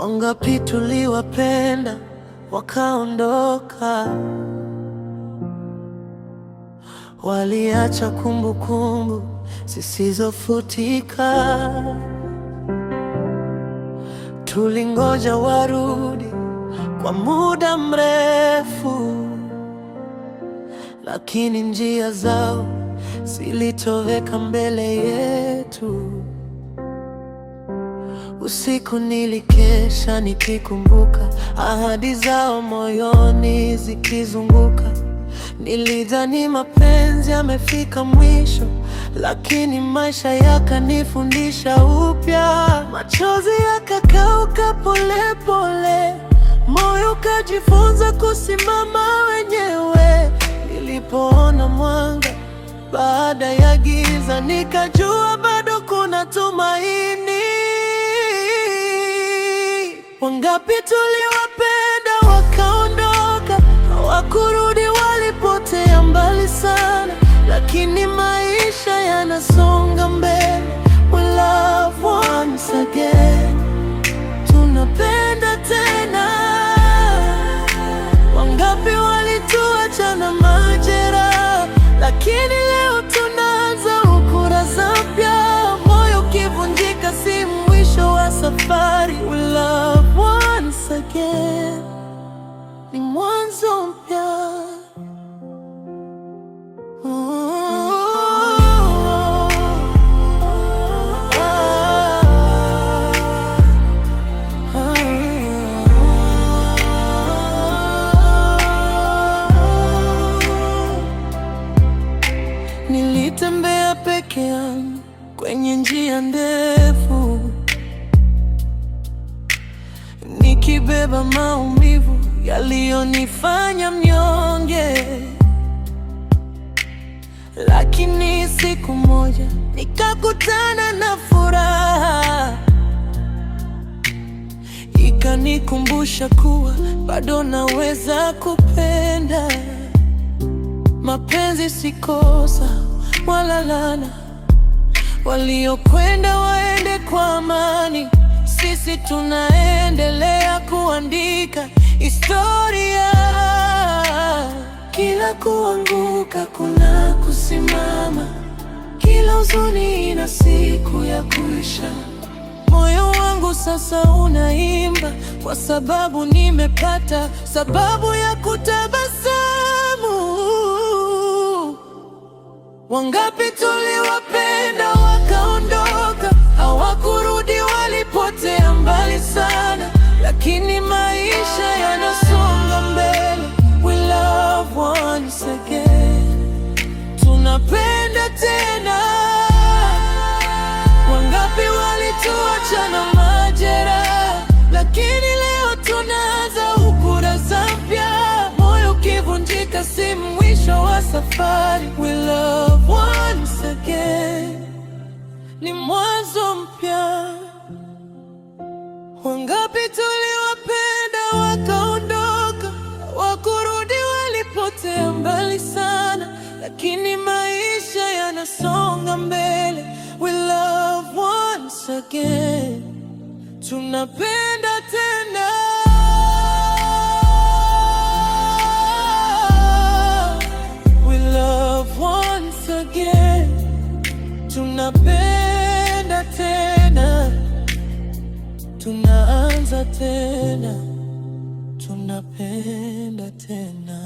Wangapi tuliwapenda wakaondoka, waliacha kumbukumbu zisizofutika. Tulingoja warudi kwa muda mrefu, lakini njia zao zilitoweka mbele yetu. Usiku nilikesha nikikumbuka ahadi zao, moyoni zikizunguka. Nilidhani mapenzi yamefika mwisho, lakini maisha yakanifundisha upya. Machozi yakakauka pole pole, moyo ukajifunza kusimama wenyewe. Nilipoona mwanga baada ya giza, nikajua bado kuna tumaini. Wangapi tuliwapenda wakaondoka, hawakurudi, walipotea mbali sana, lakini maisha yanasonga mbele. We love once again, tunapenda tena. Wangapi walituacha na majeraha, lakini leo tunaanza ukurasa mpya. Moyo ukivunjika si mwisho wa safari. We love once again, ni mwanzo mpya. Nilitembea peke yangu kwenye njia ndefu, nikibeba maumivu yaliyonifanya mnyonge. Lakini siku moja nikakutana na furaha, ikanikumbusha kuwa bado naweza kupenda. Mapenzi si kosa wala laana, waliokwenda waende kwa amani. Sisi tunaendelea kuandika historia. Kila kuanguka kuna kusimama, kila huzuni ina siku ya kuisha. Moyo wangu sasa unaimba kwa sababu nimepata sababu ya kutabasamu. Wangapi tuliwapenda wakaondoka, hawakurudi, walipotea mbali sana, lakini maisha yanasonga mbele. We love once again, tunapenda tena. Wangapi walituacha na majeraha, lakini leo tunaanza ukurasa mpya. Moyo ukivunjika si mwisho wa safari. We love once again, ni mwanzo mpya. Wangapi tuliwapenda wakaondoka, hawakurudi, walipotea mbali sana, lakini maisha yanasonga mbele. We love once again, tunapenda tena. We love once again, tunapenda tena. Tunaanza tena, tunapenda tena.